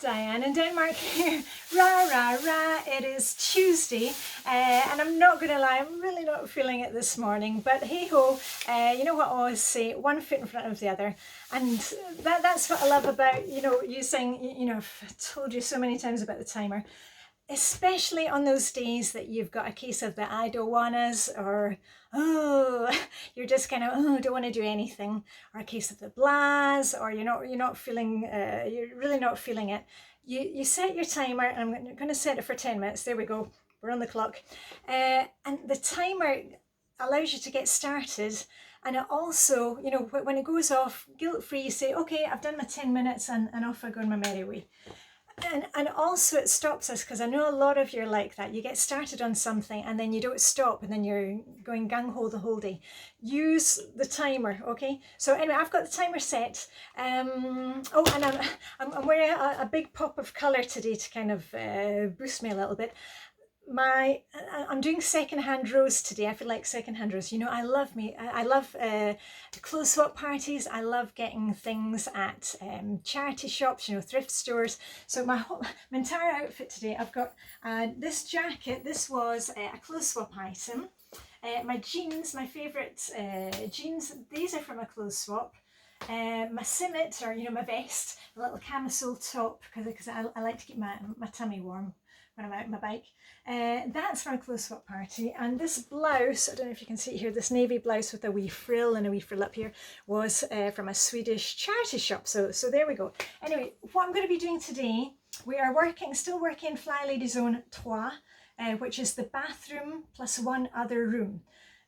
Diane in Denmark here. Rah, rah, rah. It is Tuesday, and I'm not going to lie, I'm really not feeling it this morning, but hey ho, you know what I always say, one foot in front of the other. And that's what I love about, using, I've told you so many times about the timer, especially on those days that you've got a case of the I don't wannas, or you're just kind of don't want to do anything, or a case of the blahs, or you're not feeling you're really not feeling it. You set your timer, and I'm going to set it for 10 minutes. There we go, we're on the clock, and the timer allows you to get started. And it also, when it goes off guilt-free, you say, okay, I've done my 10 minutes and off I go on my merry way. And also it stops us, because I know a lot of you are like that. You get started on something and then you don't stop, and then you're going gung-ho the whole day. Use the timer, okay? So anyway, I've got the timer set. And I'm wearing a big pop of colour today to kind of boost me a little bit. I'm doing second-hand rose today. I feel like second-hand rose. I love clothes swap parties. I love getting things at charity shops, thrift stores. So my entire outfit today, I've got this jacket. This was a clothes swap item. My jeans, my favourite jeans, these are from a clothes swap. My simmet, or my vest, a little camisole top, because I like to keep my tummy warm when I'm out on my bike. That's from a clothes swap party. And this blouse, I don't know if you can see it here, this navy blouse with a wee frill and a wee frill up here, was from a Swedish charity shop. So there we go. Anyway, what I'm going to be doing today, we are still working Flylady Zone 3, which is the bathroom plus one other room.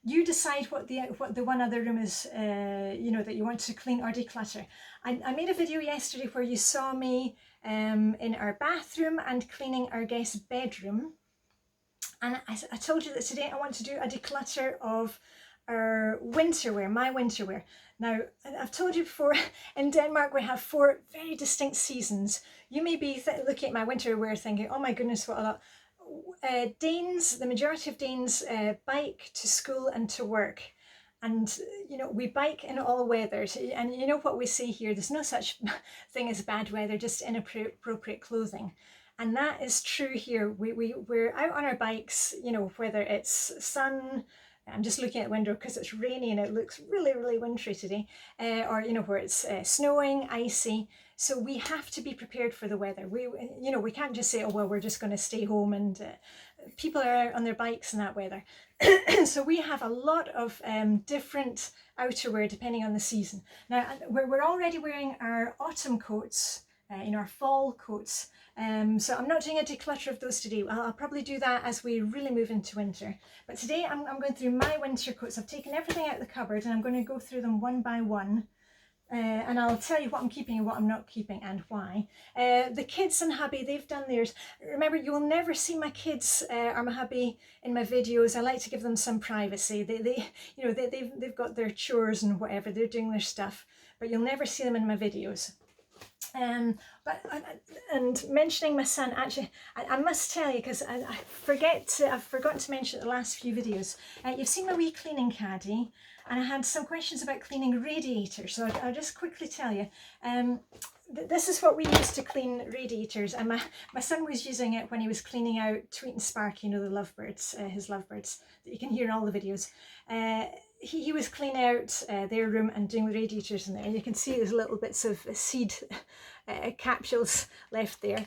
You decide what the one other room is, that you want to clean or declutter. I made a video yesterday where you saw me in our bathroom and cleaning our guest bedroom. And I told you that today I want to do a declutter of our winter wear, my winter wear. Now, I've told you before, in Denmark we have 4 very distinct seasons. You may be looking at my winter wear thinking, oh my goodness, what a lot. Danes, the majority of Danes bike to school and to work, and we bike in all weathers, and you know what we say here, there's no such thing as bad weather, just inappropriate clothing. And that is true here. We're out on our bikes, whether it's sun, I'm just looking at the window because it's rainy and it looks really, really wintry today, or where it's snowing, icy. So we have to be prepared for the weather. We can't just say, oh well, we're just going to stay home, and people are out on their bikes in that weather. So we have a lot of different outerwear depending on the season. Now we're already wearing our autumn coats, our fall coats. So I'm not doing a declutter of those today. I'll probably do that as we really move into winter. But today I'm going through my winter coats. I've taken everything out of the cupboard and I'm going to go through them one by one. And I'll tell you what I'm keeping and what I'm not keeping and why. The kids and hubby, they've done theirs. Remember, you will never see my kids or my hubby in my videos. I like to give them some privacy. They've got their chores and whatever. They're doing their stuff, but you'll never see them in my videos. And mentioning my son, actually, I must tell you, because I've forgotten to mention it the last few videos. You've seen my wee cleaning caddy, and I had some questions about cleaning radiators. So I'll just quickly tell you. This is what we use to clean radiators, and my son was using it when he was cleaning out Tweet and Sparky, the lovebirds, his lovebirds that you can hear in all the videos. He was cleaning out their room and doing the radiators in there. You can see there's little bits of seed capsules left there.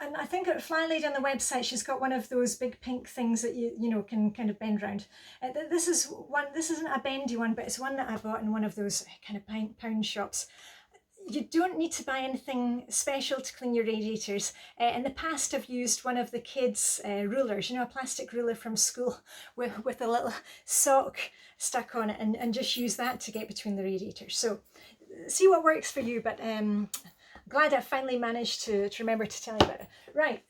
And I think at Flylady on the website, she's got one of those big pink things that you can kind of bend around. This isn't a bendy one, but it's one that I bought in one of those kind of pound shops. You don't need to buy anything special to clean your radiators. In the past, I've used one of the kids' rulers, a plastic ruler from school with a little sock stuck on it, and just use that to get between the radiators. So see what works for you, but glad I finally managed to remember to tell you about it. Right,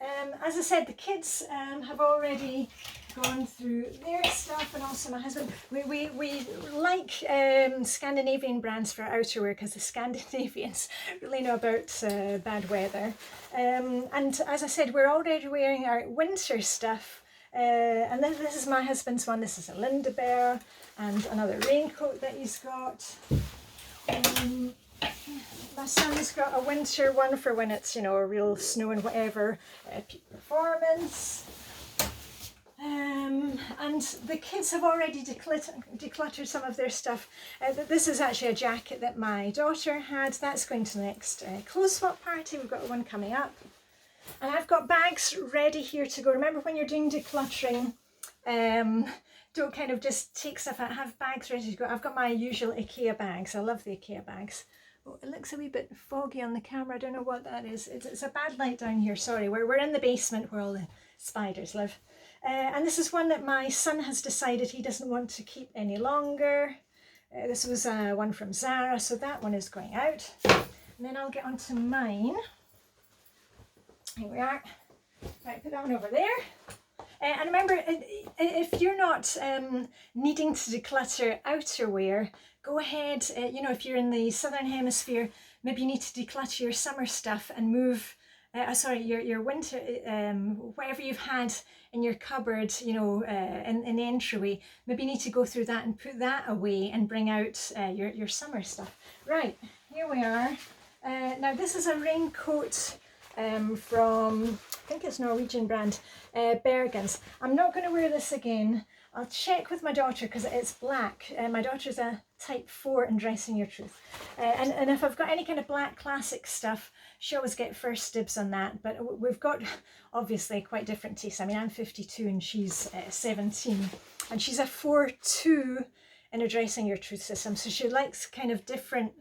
as I said, the kids have already gone through their stuff, and also my husband. We like Scandinavian brands for our outerwear, because the Scandinavians really know about bad weather. And as I said, we're already wearing our winter stuff. And then this is my husband's one. This is a Linda Bear, and another raincoat that he's got. My son's got a winter one for when it's, you know, a real snow and whatever, peak performance. And the kids have already decluttered some of their stuff. This is actually a jacket that my daughter had. That's going to the next clothes swap party. We've got one coming up. And I've got bags ready here to go. Remember, when you're doing decluttering, don't kind of just take stuff out. Have bags ready to go. I've got my usual IKEA bags. I love the IKEA bags. Oh, it looks a wee bit foggy on the camera. I don't know what that is. It's a bad light down here. Sorry. We're in the basement where all the spiders live. And this is one that my son has decided he doesn't want to keep any longer. This was one from Zara, so that one is going out. And then I'll get onto mine. Here we are. Right, put that one over there. And remember, if you're not needing to declutter outerwear, go ahead, you know, if you're in the southern hemisphere, maybe you need to declutter your summer stuff and move, your winter, whatever you've had in your cupboard, you know, in the entryway, maybe you need to go through that and put that away and bring out your summer stuff. Right, here we are. Now this is a raincoat from, I think it's Norwegian brand, Bergens. I'm not going to wear this again. I'll check with my daughter because it's black. My daughter's a type 4 in Dressing Your Truth. And if I've got any kind of black classic stuff, she always get first dibs on that. But we've got obviously quite different tastes. I mean, I'm 52 and she's 17. And she's a 4-2 in a Dressing Your Truth system. So she likes kind of different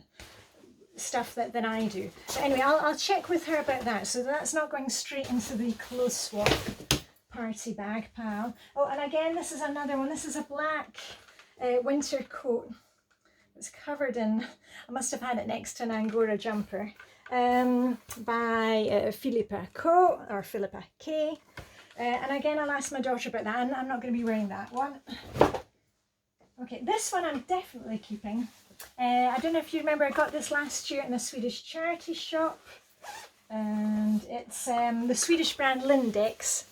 stuff than I do. But anyway, I'll check with her about that. So that's not going straight into the clothes swap party bag pile. Oh, and again, this is another one. This is a black winter coat. It's covered in, I must have had it next to an Angora jumper, by Philippa Co. or Philippa K. And again, I'll ask my daughter about that, and I'm not going to be wearing that one. Okay, this one I'm definitely keeping. I don't know if you remember, I got this last year in a Swedish charity shop, and it's the Swedish brand Lindex.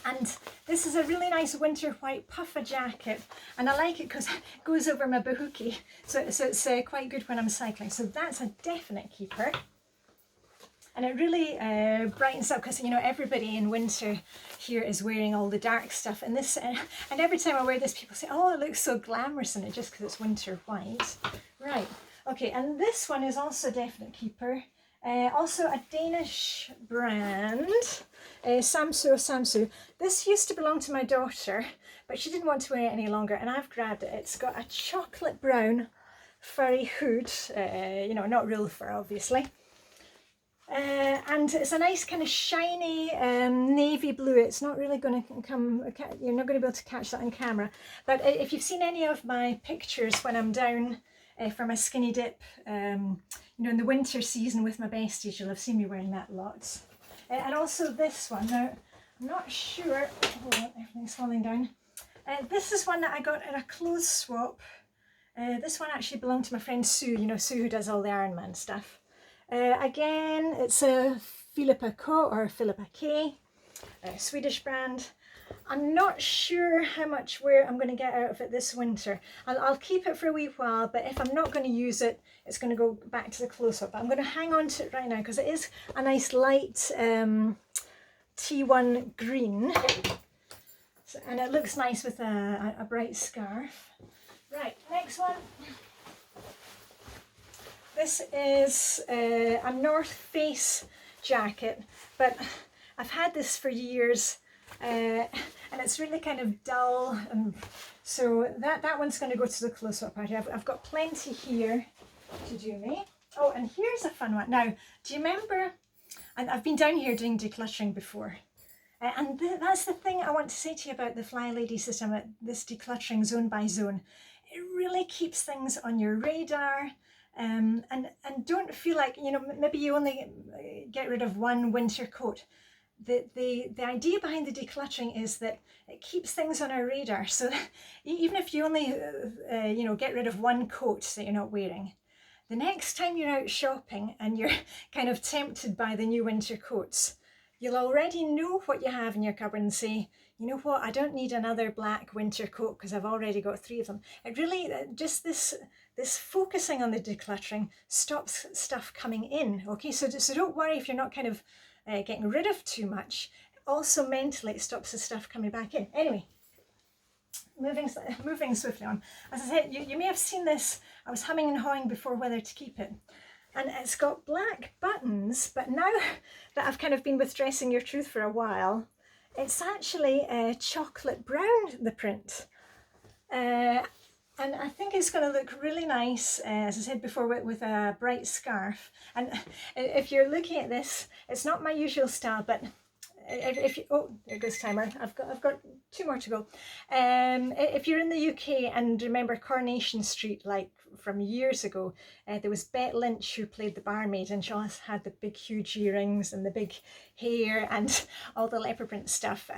And this is a really nice winter white puffer jacket, and I like it because it goes over my bahuki, so it's quite good when I'm cycling. So that's a definite keeper. And it really brightens up because, you know, everybody in winter here is wearing all the dark stuff. And this, and every time I wear this, people say, oh, it looks so glamorous in it just because it's winter white. Right, okay, and this one is also a definite keeper. Also a Danish brand, Samsu. This used to belong to my daughter, but she didn't want to wear it any longer, and I've grabbed it. It's got a chocolate brown furry hood, you know, not real fur, obviously. And it's a nice kind of shiny navy blue. It's not really going to come, you're not going to be able to catch that on camera. But if you've seen any of my pictures when I'm down for my skinny dip, you know, in the winter season with my besties, you'll have seen me wearing that lots. And also this one. Now, I'm not sure, hold on, everything's falling down. This is one that I got in a clothes swap. This one actually belonged to my friend Sue, you know, Sue who does all the Iron Man stuff. Again, it's a Philippa Co. or Philippa K. Swedish brand. I'm not sure how much wear I'm going to get out of it this winter. I'll keep it for a wee while, but if I'm not going to use it, it's going to go back to the close-up. But I'm going to hang on to it right now because it is a nice light T1 green. So, and it looks nice with a bright scarf. Right, next one. This is a North Face jacket, but I've had this for years. And it's really kind of dull, so that one's going to go to the close-up party. I've got plenty here to do me. Oh, and here's a fun one. Now, do you remember, and I've been down here doing decluttering before, and that's the thing I want to say to you about the Flylady system, this decluttering zone by zone. It really keeps things on your radar. And don't feel like, you know, maybe you only get rid of one winter coat. The idea behind the decluttering is that it keeps things on our radar. So even if you only, you know, get rid of one coat that you're not wearing, the next time you're out shopping and you're kind of tempted by the new winter coats, you'll already know what you have in your cupboard and say, you know what, I don't need another black winter coat because I've already got 3 of them. It really, just this this focusing on the decluttering stops stuff coming in. Okay, so don't worry if you're not kind of getting rid of too much. Also mentally, it stops the stuff coming back in. Anyway, moving swiftly on. As I said, you may have seen this. I was humming and hawing before whether to keep it. And it's got black buttons, but now that I've kind of been with Dressing Your Truth for a while, it's actually chocolate brown, the print. And I think it's going to look really nice, as I said before, with a bright scarf. And if you're looking at this, it's not my usual style, but if you, oh, there goes timer. I've got 2 more to go. If you're in the UK and remember Coronation Street, like from years ago, there was Bette Lynch who played the barmaid, and she always had the big huge earrings and the big hair and all the leopard print stuff.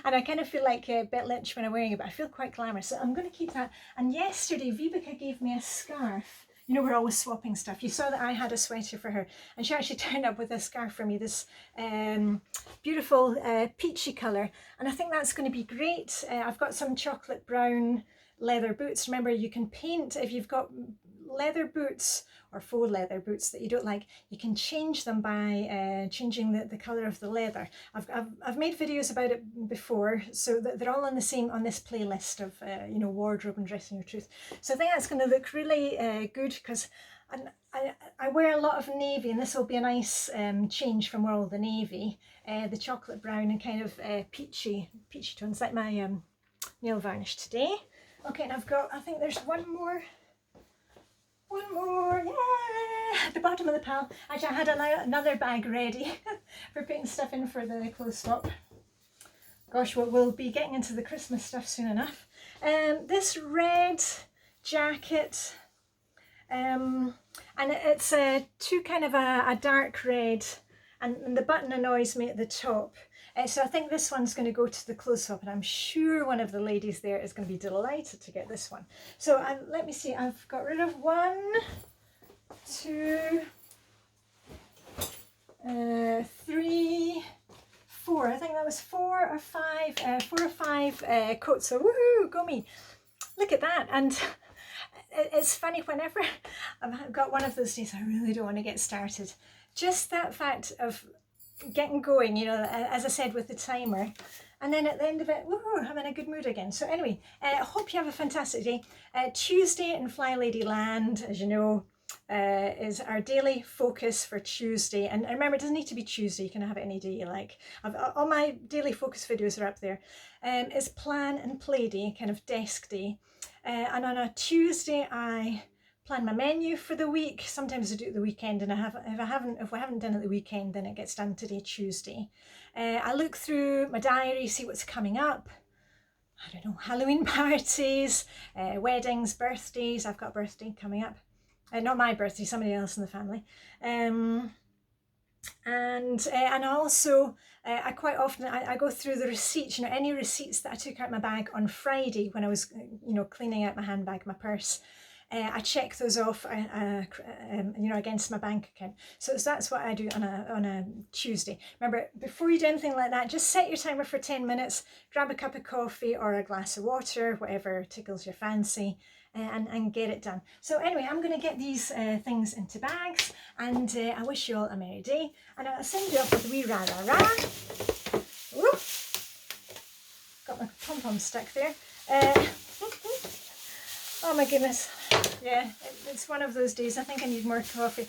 And I kind of feel like Bette Lynch when I'm wearing it, but I feel quite glamorous, so I'm going to keep that. And yesterday Vibeke gave me a scarf. You know, we're always swapping stuff. You saw that I had a sweater for her, and she actually turned up with a scarf for me, this beautiful peachy colour, and I think that's going to be great. I've got some chocolate brown leather boots. Remember, you can paint, if you've got leather boots or faux leather boots that you don't like, you can change them by changing the colour of the leather. I've made videos about it before, so that they're all on this playlist of you know, wardrobe and Dressing Your Truth. So I think that's going to look really good, because I wear a lot of navy, and this will be a nice change from all the navy, the chocolate brown and kind of peachy tones, like my nail varnish today. Okay, and I've got, I think there's one more, yeah, at the bottom of the pile. Actually, I had another bag ready for putting stuff in for the clothes swap. Gosh, we'll be getting into the Christmas stuff soon enough. This red jacket, and it's too kind of a dark red, and the button annoys me at the top. So I think this one's going to go to the clothes swap, and I'm sure one of the ladies there is going to be delighted to get this one. So let me see, I've got rid of 1, 2, 3, 4. I think that was 4 or 5 coats. So woohoo, go me! Look at that. And it's funny, whenever I've got one of those days I really don't want to get started, just that fact of getting going, you know, as I said with the timer, and then at the end of it, woohoo, I'm in a good mood again. So anyway, I hope you have a fantastic day. Tuesday in Flylady Land, as you know, is our daily focus for Tuesday. And remember, it doesn't need to be Tuesday, you can have it any day you like. All my daily focus videos are up there. It's plan and play day, kind of desk day. And on a Tuesday I plan my menu for the week. Sometimes I do it the weekend, and if I haven't done it the weekend, then it gets done today, Tuesday. I look through my diary, see what's coming up. I don't know, Halloween parties, weddings, birthdays. I've got a birthday coming up. Not my birthday, somebody else in the family. And also I quite often I go through the receipts, you know, any receipts that I took out my bag on Friday when I was, you know, cleaning out my handbag, my purse. I check those off, you know, against my bank account. So that's what I do on a Tuesday. Remember, before you do anything like that, just set your timer for 10 minutes, grab a cup of coffee or a glass of water, whatever tickles your fancy, and get it done. So anyway, I'm going to get these things into bags, and I wish you all a merry day, and I'll send you off with a wee rah-rah-rah. Whoop. Got my pom-pom stuck there. Oh my goodness, yeah, it's one of those days. I think I need more coffee.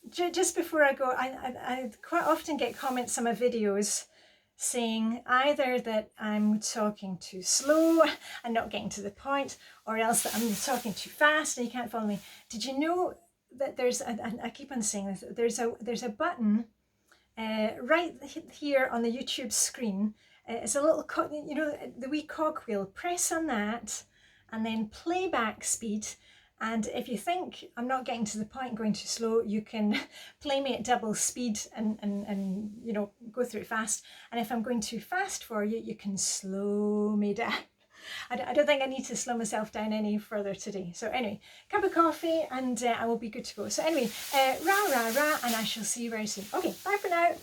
Just before I go, I quite often get comments on my videos saying either that I'm talking too slow and not getting to the point, or else that I'm talking too fast and you can't follow me. Did you know that there's, I keep on saying this, there's a button right here on the YouTube screen. It's a little, you know, the wee cogwheel. Press on that and then playback speed. And if you think I'm not getting to the point, going too slow, you can play me at double speed and you know, go through it fast. And if I'm going too fast for you, you can slow me down. I don't think I need to slow myself down any further today. So anyway, cup of coffee and I will be good to go. So anyway, rah, rah, rah, and I shall see you very soon. Okay, bye for now.